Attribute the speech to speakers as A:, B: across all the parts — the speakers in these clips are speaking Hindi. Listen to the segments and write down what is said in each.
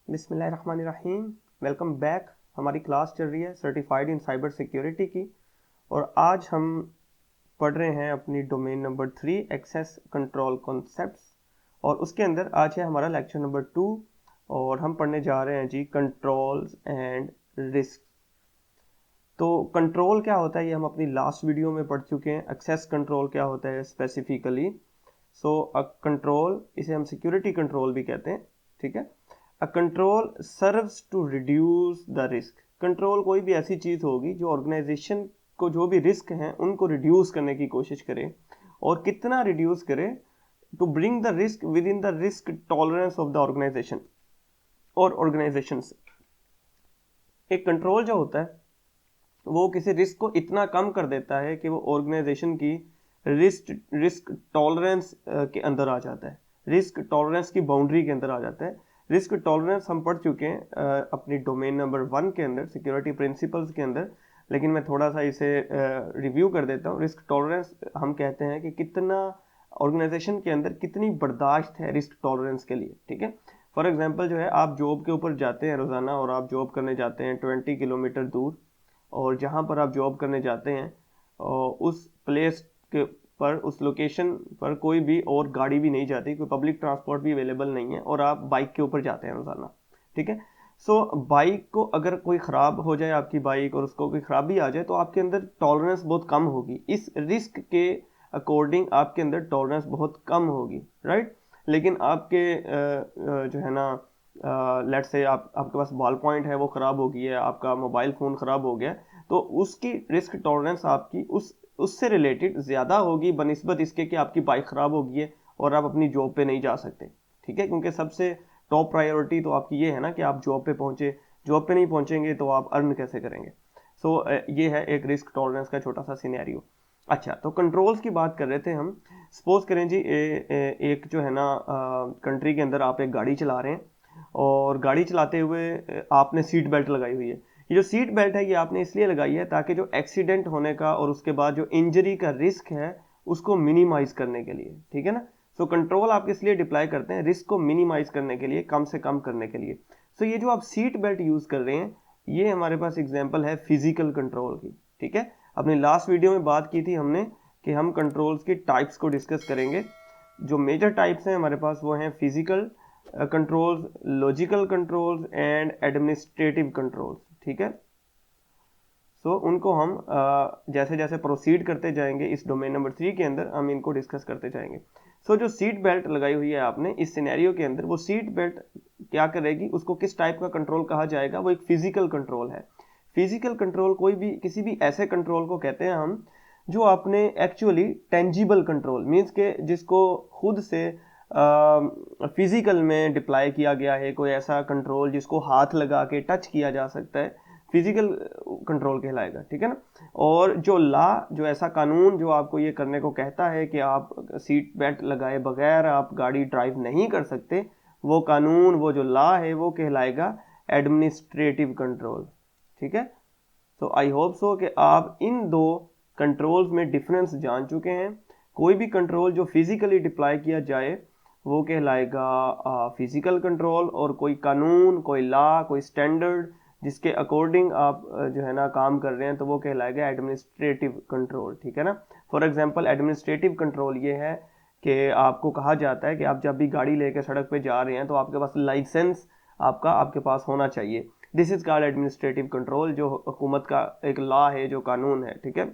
A: बिस्मिल्लाहिर्रहमानिर्रहीम। Welcome back. हमारी क्लास चल रही है सर्टिफाइड इन साइबर सिक्योरिटी की, और आज हम पढ़ रहे हैं अपनी domain number 3 access control concepts, और उसके अंदर आज है हमारा लेक्चर नंबर 2 और हम पढ़ने जा रहे हैं जी कंट्रोल्स एंड रिस्क। तो कंट्रोल क्या होता है ये हम अपनी लास्ट वीडियो में पढ़ चुके हैं। एक्सेस कंट्रोल क्या होता है स्पेसिफिकली। कंट्रोल, इसे हम सिक्योरिटी कंट्रोल भी कहते हैं, ठीक है। A control serves to reduce the risk. Control कोई भी ऐसी चीज़ होगी जो ऑर्गेनाइजेशन को जो भी रिस्क हैं उनको रिड्यूस करने की कोशिश करे, और कितना रिड्यूस करे, to bring the risk within the risk tolerance of the organisation और ऑर्गेनाइजेशंस। एक कंट्रोल जो होता है वो किसी रिस्क को इतना कम कर देता है कि वो ऑर्गेनाइजेशन की रिस्क टॉलरेंस के अंदर आ जाता है, रिस्क टॉलरेंस की बाउंड्री के अंदर आ जाता है। रिस्क टॉलरेंस हम पढ़ चुके हैं अपनी डोमेन नंबर 1 के अंदर सिक्योरिटी प्रिंसिपल्स के अंदर, लेकिन मैं थोड़ा सा इसे रिव्यू कर देता हूँ। रिस्क टॉलरेंस हम कहते हैं कि कितना ऑर्गेनाइजेशन के अंदर कितनी बर्दाश्त है रिस्क टॉलरेंस के लिए, ठीक है। फॉर एग्जांपल जो है, आप जॉब के ऊपर जाते हैं रोज़ाना और आप जॉब करने जाते हैं 20 किलोमीटर दूर, और जहाँ पर आप जॉब करने जाते हैं उस प्लेस के पर, उस लोकेशन पर कोई भी और गाड़ी भी नहीं जाती, कोई पब्लिक ट्रांसपोर्ट भी अवेलेबल नहीं है, और आप बाइक के ऊपर जाते हैं रोज़ाना, ठीक है। बाइक को अगर कोई ख़राब हो जाए, आपकी बाइक, और उसको कोई ख़राबी आ जाए, तो आपके अंदर टॉलरेंस बहुत कम होगी। इस रिस्क के अकॉर्डिंग आपके अंदर टॉलरेंस बहुत कम होगी, राइट। लेकिन आपके जो है ना, लेट्स से आपके पास बॉल पॉइंट है वो ख़राब हो गई है, आपका मोबाइल फ़ोन ख़राब हो गया, तो उसकी रिस्क टॉलरेंस आपकी उससे रिलेटेड ज़्यादा होगी बनिस्बत इसके कि आपकी बाइक ख़राब हो गई है और आप अपनी जॉब पे नहीं जा सकते, ठीक है। क्योंकि सबसे टॉप प्रायोरिटी तो आपकी ये है ना कि आप जॉब पे पहुँचे। जॉब पे नहीं पहुँचेंगे तो आप अर्न कैसे करेंगे। ये है एक रिस्क टॉलरेंस का छोटा सा सिनेरियो। अच्छा, तो कंट्रोल्स की बात कर रहे थे हम। सपोज करें जी, एक जो है ना कंट्री के अंदर आप एक गाड़ी चला रहे हैं, और गाड़ी चलाते हुए आपने सीट बेल्ट लगाई हुई है। ये जो सीट बेल्ट है ये आपने इसलिए लगाई है ताकि जो एक्सीडेंट होने का और उसके बाद जो इंजरी का रिस्क है उसको मिनिमाइज करने के लिए, ठीक है ना। कंट्रोल आप किस लिए डिप्लाई करते हैं, रिस्क को मिनिमाइज करने के लिए, कम से कम करने के लिए। ये जो आप सीट बेल्ट यूज कर रहे हैं, ये हमारे पास एग्जाम्पल है फिजिकल कंट्रोल की, ठीक है। अपनी लास्ट वीडियो में बात की थी हमने कि हम कंट्रोल्स की टाइप्स को डिस्कस करेंगे। जो मेजर टाइप्स हैं हमारे पास वो हैं physical controls, logical controls and administrative controls, ठीक है। उनको हम जैसे जैसे प्रोसीड करते जाएंगे इस डोमेन नंबर 3 के अंदर हम इनको डिस्कस करते जाएंगे। जो सीट बेल्ट लगाई हुई है आपने इस सिनेरियो के अंदर, वो सीट बेल्ट क्या करेगी, उसको किस टाइप का कंट्रोल कहा जाएगा, वो एक फिजिकल कंट्रोल है। फिजिकल कंट्रोल कोई भी किसी भी ऐसे कंट्रोल को कहते हैं हम जो आपने एक्चुअली टेंजिबल कंट्रोल मीन्स के जिसको खुद से फिजिकल में डिप्लाई किया गया है, कोई ऐसा कंट्रोल जिसको हाथ लगा के टच किया जा सकता है, फिजिकल कंट्रोल कहलाएगा, ठीक है ना। और जो जो ऐसा कानून जो आपको ये करने को कहता है कि आप सीट बेल्ट लगाए बगैर आप गाड़ी ड्राइव नहीं कर सकते, वो कानून, वो जो लॉ है वो कहलाएगा एडमिनिस्ट्रेटिव कंट्रोल, ठीक है। आई होप सो कि आप इन दो कंट्रोल्स में डिफरेंस जान चुके हैं। कोई भी कंट्रोल जो फिजिकली डिप्लाई किया जाए वो कहलाएगा फिजिकल कंट्रोल, और कोई कानून, कोई लॉ, कोई स्टैंडर्ड जिसके अकॉर्डिंग आप जो है ना काम कर रहे हैं, तो वो कहलाएगा एडमिनिस्ट्रेटिव कंट्रोल, ठीक है ना। फॉर एग्जांपल एडमिनिस्ट्रेटिव कंट्रोल ये है कि आपको कहा जाता है कि आप जब भी गाड़ी लेकर सड़क पे जा रहे हैं तो आपके पास लाइसेंस आपके पास होना चाहिए। This is called administrative control, जो हुकूमत का एक लॉ है, जो कानून है, ठीक है।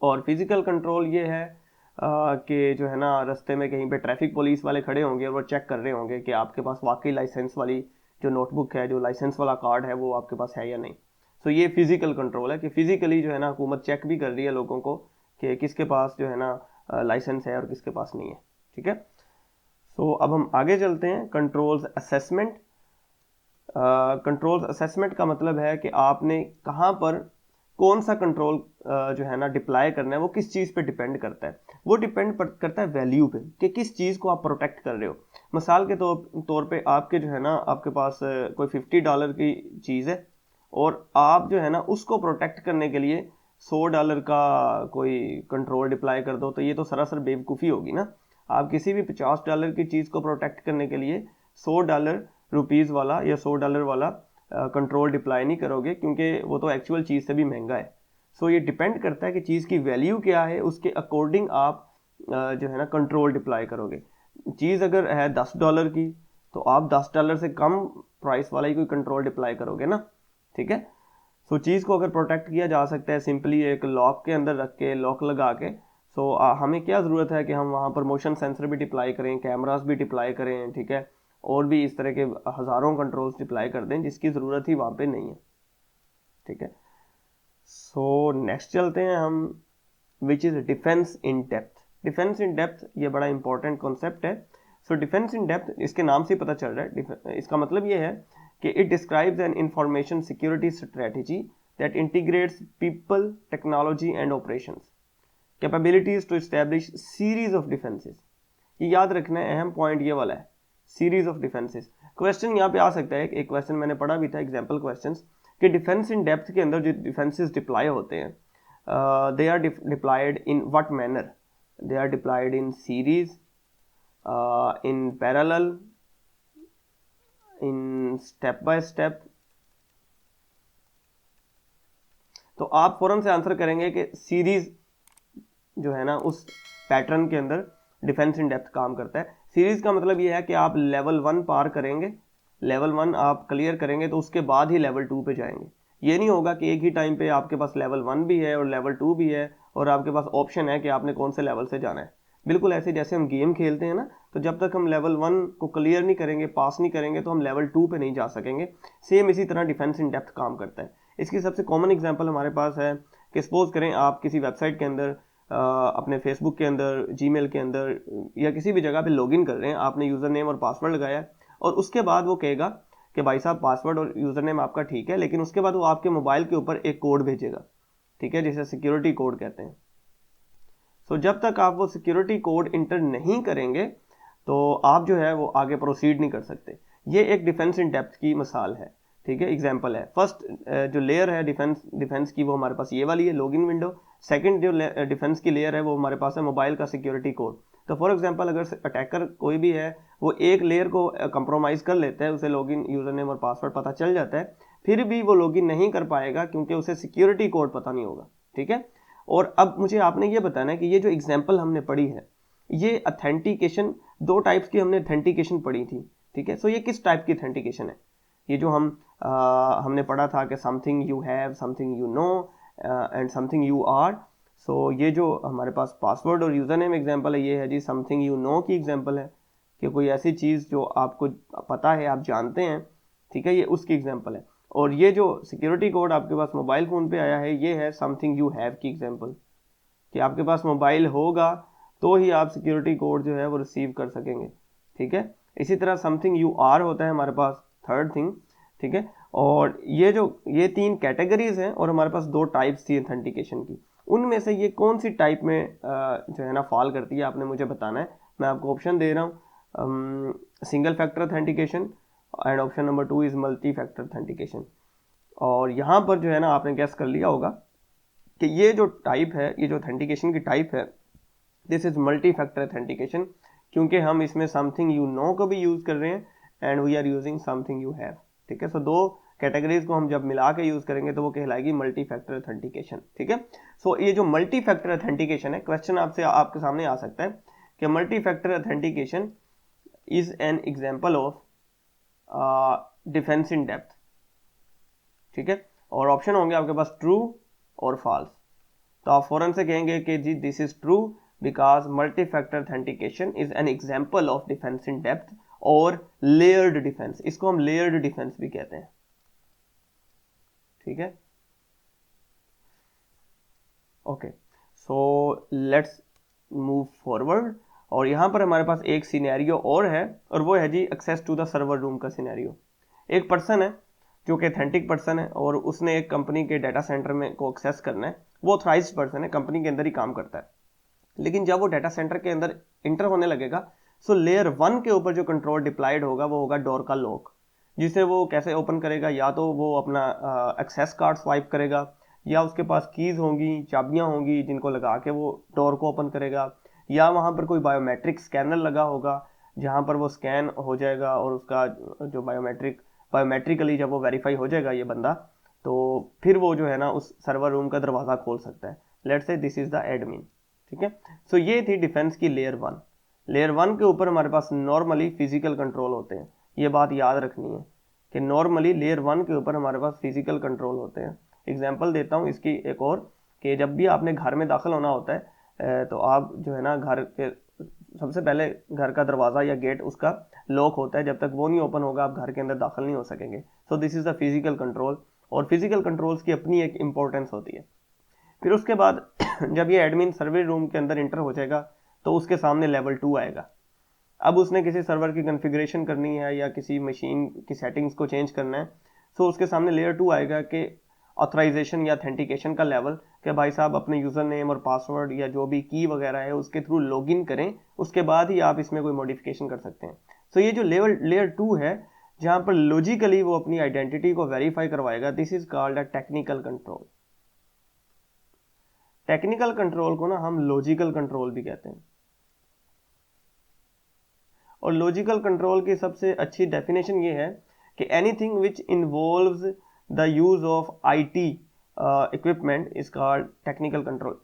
A: और फिजिकल कंट्रोल ये है कि जो है ना रास्ते में कहीं पे ट्रैफिक पुलिस वाले खड़े होंगे और वो चेक कर रहे होंगे कि आपके पास वाकई लाइसेंस वाली जो नोटबुक है, जो लाइसेंस वाला कार्ड है, वो आपके पास है या नहीं। ये फिजिकल कंट्रोल है कि फिजिकली जो है ना हुकूमत चेक भी कर रही है लोगों को कि किसके पास जो है ना लाइसेंस है और किसके पास नहीं है, ठीक है। अब हम आगे चलते हैं। Controls assessment. कंट्रोल्स असेसमेंट का मतलब है कि आपने कहाँ पर कौन सा कंट्रोल जो है ना डिप्लाई करना है, वो किस चीज़ पे डिपेंड करता है। वो डिपेंड करता है वैल्यू पे कि किस चीज़ को आप प्रोटेक्ट कर रहे हो। मिसाल के तौर पे आपके जो है ना आपके पास कोई $50 की चीज़ है, और आप जो है ना उसको प्रोटेक्ट करने के लिए $100 का कोई कंट्रोल डिप्लाई कर दो, तो ये तो सरासर बेवकूफ़ी होगी ना। आप किसी भी $50 की चीज़ को प्रोटेक्ट करने के लिए $100 रुपीज़ वाला या $100 वाला कंट्रोल डिप्लाई नहीं करोगे, क्योंकि वो तो एक्चुअल चीज़ से भी महंगा है। सो ये डिपेंड करता है कि चीज़ की वैल्यू क्या है, उसके अकॉर्डिंग आप जो है ना कंट्रोल डिप्लाई करोगे। चीज़ अगर है $10 की तो आप $10 से कम प्राइस वाला ही कोई कंट्रोल डिप्लाई करोगे ना, ठीक है। सो चीज़ को अगर प्रोटेक्ट किया जा सकता है सिंपली एक लॉक के अंदर रख के, लॉक लगा के, सो हमें क्या ज़रूरत है कि हम वहाँ पर मोशन सेंसर भी डिप्लाई करें, कैमरास भी डिप्लाई करें, ठीक है, और भी इस तरह के हज़ारों कंट्रोल्स डिप्लाई कर दें जिसकी ज़रूरत ही वहाँ पे नहीं है, ठीक है। सो नेक्स्ट चलते हैं हम, which is defence in depth. Defence in depth ये बड़ा इंपॉर्टेंट कॉन्सेप्ट है। सो डिफेंस इन डेप्थ इसके नाम से ही पता चल रहा है, इसका मतलब ये है कि it describes an information security strategy that integrates people, technology and operations capabilities to establish series of defences. ये याद रखना है, अहम पॉइंट ये वाला है, सीरीज ऑफ डिफेंसेस। क्वेश्चन यहाँ पे आ सकता है, एक क्वेश्चन मैंने पढ़ा भी था, एग्जाम्पल क्वेश्चन, कि डिफेंस इन डेप्थ के अंदर जो डिफेंसेस डिप्लॉय होते हैं, they are deployed in what manner? They are deployed in series, in parallel, in step by step. तो आप फौरन से आंसर करेंगे कि सीरीज जो है ना उस पैटर्न के अंदर डिफेंस इन डेप्थ काम करता है। सीरीज का मतलब ये है कि आप लेवल 1 पार करेंगे, लेवल 1 आप क्लियर करेंगे तो उसके बाद ही लेवल 2 पे जाएंगे। ये नहीं होगा कि एक ही टाइम पे आपके पास लेवल 1 भी है और लेवल 2 भी है और आपके पास ऑप्शन है कि आपने कौन से लेवल से जाना है। बिल्कुल ऐसे जैसे हम गेम खेलते हैं ना, तो जब तक हम लेवल 1 को क्लियर नहीं करेंगे, पास नहीं करेंगे, तो हम लेवल 2 पे नहीं जा सकेंगे। सेम इसी तरह डिफेंस इन डेप्थ काम करता है। इसकी सबसे कॉमन एग्जांपल हमारे पास है कि सपोज करें आप किसी वेबसाइट के अंदर अपने फेसबुक के अंदर, जीमेल के अंदर या किसी भी जगह पे लॉगिन कर रहे हैं, आपने यूज़र नेम और पासवर्ड लगाया और उसके बाद वो कहेगा कि भाई साहब पासवर्ड और यूज़र नेम आपका ठीक है, लेकिन उसके बाद वो आपके मोबाइल के ऊपर एक कोड भेजेगा, ठीक है, जिसे सिक्योरिटी कोड कहते हैं। सो जब तक आप वो सिक्योरिटी कोड इंटर नहीं करेंगे तो आप जो है वो आगे प्रोसीड नहीं कर सकते। ये एक डिफेंस इन डेप्थ की मिसाल है, ठीक है, एग्जाम्पल है। फर्स्ट जो लेयर है डिफेंस की, वो हमारे पास ये वाली है, लॉगिन विंडो। सेकंड जो डिफेंस की लेयर है वो हमारे पास है मोबाइल का सिक्योरिटी कोड। तो फॉर एग्जांपल अगर अटैकर कोई भी है वो एक लेयर को कंप्रोमाइज़ कर लेता है, उसे लॉगिन यूज़र नेम और पासवर्ड पता चल जाता है, फिर भी वो लॉगिन नहीं कर पाएगा क्योंकि उसे सिक्योरिटी कोड पता नहीं होगा, ठीक है। और अब मुझे आपने ये बताना है कि ये जो एग्जाम्पल हमने पढ़ी है, ये अथेंटिकेशन, दो टाइप्स की हमने अथेंटिकेशन पढ़ी थी, ठीक है। सो ये किस टाइप की अथेंटिकेशन है? ये जो हमने पढ़ा था कि something you have, something you know and something you are. So ये जो हमारे पास पासवर्ड और यूज़र नेम एग्जाम्पल है, ये है जी समथिंग यू नो की एग्जाम्पल है, कि कोई ऐसी चीज़ जो आपको पता है, आप जानते हैं, ठीक है, ये उसकी एग्जाम्पल है। और ये जो सिक्योरिटी कोड आपके पास मोबाइल फ़ोन पे आया है, ये है समथिंग यू हैव की एग्जाम्पल, कि आपके पास मोबाइल होगा तो ही आप सिक्योरिटी कोड जो है वो रिसीव कर सकेंगे, ठीक है। इसी तरह समथिंग यू आर होता है हमारे पास थर्ड थिंग, ठीक है। और ये 3 कैटेगरीज हैं और हमारे पास 2 टाइप्स थी ऑथेंटिकेशन की। उनमें से ये कौन सी टाइप में जो है ना फॉल करती है, आपने मुझे बताना है। मैं आपको ऑप्शन दे रहा हूँ, single factor authentication and option number 2 is multi factor authentication. और यहाँ पर जो है ना आपने गेस कर लिया होगा कि ये जो टाइप है, ये जो ऑथेंटिकेशन की टाइप है, this is multi factor authentication, क्योंकि हम इसमें समथिंग यू नो को भी यूज़ कर रहे हैं and we are using something you have, ठीक है। सो 2 कैटेगरीज को हम जब मिला के यूज़ करेंगे तो वो कहलाएगी मल्टी फैक्टर ऑथेंटिकेशन, ठीक है। सो ये जो मल्टी फैक्टर ऑथेंटिकेशन है, क्वेश्चन आपके सामने आ सकता है कि multi factor authentication is an example of defence in depth, ठीक है। और ऑप्शन होंगे आपके पास ट्रू और फॉल्स। तो आप फौरन से कहेंगे कि जी this is true because multi factor authentication is an example of defence in depth और लेयर्ड डिफेंस। इसको हम लेयर्ड डिफेंस भी कहते हैं, ठीक है। Okay, so let's move forward. और यहाँ पर हमारे पास एक सिनेरियो और है, और वो है जी access to the server room का सिनेरियो। एक पर्सन है जो कि ऑथेंटिक पर्सन है और उसने एक कंपनी के डाटा सेंटर में को एक्सेस करना है। वो ऑथराइज्ड पर्सन है, कंपनी के अंदर ही काम करता है, लेकिन जब वो डाटा सेंटर के अंदर इंटर होने लगेगा, सो लेयर 1 के ऊपर जो कंट्रोल डिप्लॉयड होगा वो होगा डोर का लॉक, जिसे वो कैसे ओपन करेगा, या तो वो अपना एक्सेस कार्ड स्वाइप करेगा, या उसके पास कीज़ होंगी, चाबियाँ होंगी जिनको लगा के वो डोर को ओपन करेगा, या वहाँ पर कोई बायोमेट्रिक स्कैनर लगा होगा, जहाँ पर वो स्कैन हो जाएगा और उसका जो बायोमेट्रिकली जब वो वेरीफाई हो जाएगा ये बंदा, तो फिर वो जो है ना उस सर्वर रूम का दरवाज़ा खोल सकता है। Let's say this is the admin, ठीक है। सो ये थी डिफेंस की लेयर 1। लेयर 1 के ऊपर हमारे पास नॉर्मली फिजिकल कंट्रोल होते हैं, ये बात याद रखनी है कि नॉर्मली लेयर 1 के ऊपर हमारे पास फिजिकल कंट्रोल होते हैं। एग्जांपल देता हूँ इसकी एक और, कि जब भी आपने घर में दाखिल होना होता है तो आप जो है ना घर के सबसे पहले घर का दरवाज़ा या गेट उसका लॉक होता है, जब तक वो नहीं ओपन होगा आप घर के अंदर दाखिल नहीं हो सकेंगे। So this is the physical control, और फिजिकल कंट्रोल्स की अपनी एक इम्पोर्टेंस होती है। फिर उसके बाद जब ये एडमिन सर्वर रूम के अंदर इंटर हो जाएगा तो उसके सामने लेवल 2 आएगा। अब उसने किसी सर्वर की कॉन्फ़िगरेशन करनी है या किसी मशीन की सेटिंग्स को चेंज करना है, तो उसके सामने लेयर 2 आएगा कि ऑथराइजेशन या ऑथेंटिकेशन का लेवल, कि भाई साहब अपने यूज़र नेम और पासवर्ड या जो भी की वगैरह है उसके थ्रू लॉगिन करें, उसके बाद ही आप इसमें कोई मॉडिफिकेशन कर सकते हैं। सो ये जो लेयर 2 है जहाँ पर लॉजिकली वो अपनी आइडेंटिटी को वेरीफाई करवाएगा, this is called a technical control. Technical control को ना हम लॉजिकल कंट्रोल भी कहते हैं। और लॉजिकल कंट्रोल की सबसे अच्छी डेफिनेशन ये है कि anything which involves the use of IT equipment is called technical control.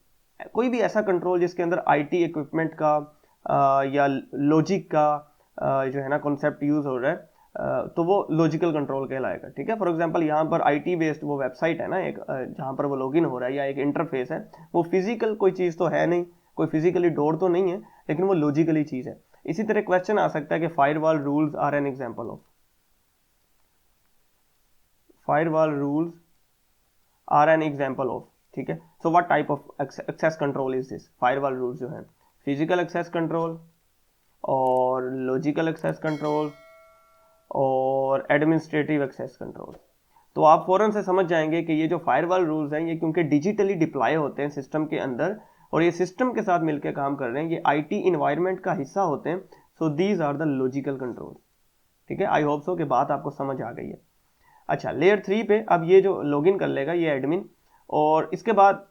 A: कोई भी ऐसा कंट्रोल जिसके अंदर आईटी इक्विपमेंट का या लॉजिक का जो है ना कॉन्सेप्ट यूज हो रहा है, तो वो लॉजिकल कंट्रोल कहलाएगा, ठीक है। फॉर एग्जांपल यहाँ पर आईटी बेस्ड वो वेबसाइट है ना एक, जहाँ पर वो लॉगिन हो रहा है या एक इंटरफेस है, वो फिजिकल कोई चीज़ तो है नहीं, कोई फिजिकली डोर तो नहीं है, लेकिन वो लॉजिकली चीज़ है। इसी तरह क्वेश्चन आ सकता है कि firewall rules are an example of, firewall rules are an example of, ठीक है। So what type of access control is this? Firewall rules जो है फिजिकल एक्सेस कंट्रोल और लॉजिकल एक्सेस कंट्रोल और एडमिनिस्ट्रेटिव एक्सेस कंट्रोल। तो आप फौरन से समझ जाएंगे कि ये जो फायरवॉल रूल्स हैं ये क्योंकि डिजिटली डिप्लॉय होते हैं सिस्टम के अंदर और ये सिस्टम के साथ मिलकर काम कर रहे हैं, ये आईटी इन्वायरमेंट का हिस्सा होते हैं। So these are the logical control, ठीक है। आई होप सो कि बात आपको समझ आ गई है। अच्छा, लेयर 3 पे अब ये जो लॉगिन कर लेगा ये एडमिन, और इसके बाद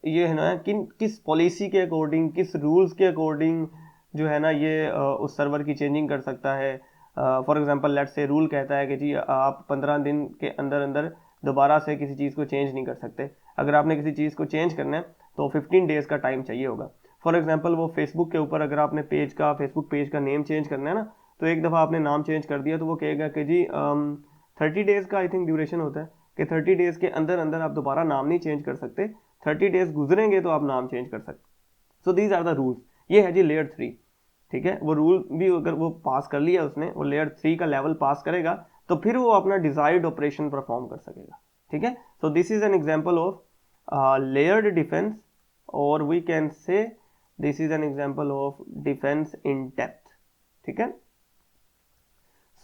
A: ये है ना किस पॉलिसी के अकॉर्डिंग, किस रूल्स के अकॉर्डिंग जो है ना ये उस सर्वर की चेंजिंग कर सकता है। For example let's say rule कहता है कि जी आप 15 दिन के अंदर अंदर दोबारा से किसी चीज़ को चेंज नहीं कर सकते। अगर आपने किसी चीज़ को चेंज करना है तो 15 डेज़ का टाइम चाहिए होगा। फॉर एग्जांपल वो फेसबुक के ऊपर अगर आपने फेसबुक पेज का नेम चेंज करना है ना, तो एक दफ़ा आपने नाम चेंज कर दिया तो वो कहेगा कि जी 30 डेज़ का आई थिंक ड्यूरेशन होता है कि 30 डेज़ के अंदर अंदर आप दोबारा नाम नहीं चेंज कर सकते, 30 डेज़ गुजरेंगे तो आप नाम चेंज कर सकते। So these are the rules. ये है जी लेयर 3, ठीक है। वो रूल भी अगर वो पास कर लिया उसने, वो लेयर 3 का लेवल पास करेगा तो फिर वो अपना डिजायर्ड ऑपरेशन परफॉर्म कर सकेगा, ठीक है। So this is an example of layered defence, और we can say this is an example of defence in depth, ठीक है।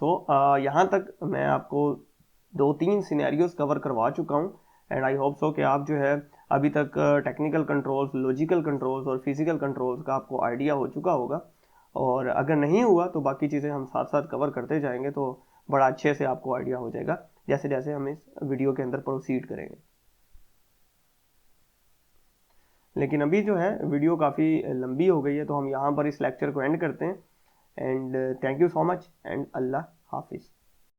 A: सो यहाँ तक मैं आपको 2-3 सिनेरियोज कवर करवा चुका हूँ, एंड आई होप सो कि आप जो है अभी तक टेक्निकल कंट्रोल्स, लॉजिकल कंट्रोल्स और फिजिकल कंट्रोल्स का आपको आइडिया हो चुका होगा। और अगर नहीं हुआ तो बाकी चीज़ें हम साथ साथ कवर करते जाएंगे तो बड़ा अच्छे से आपको आइडिया हो जाएगा जैसे जैसे हम इस वीडियो के अंदर प्रोसीड करेंगे। लेकिन अभी जो है वीडियो काफ़ी लंबी हो गई है, तो हम यहाँ पर इस लेक्चर को एंड करते हैं। And thank you so much and अल्लाह हाफिज़।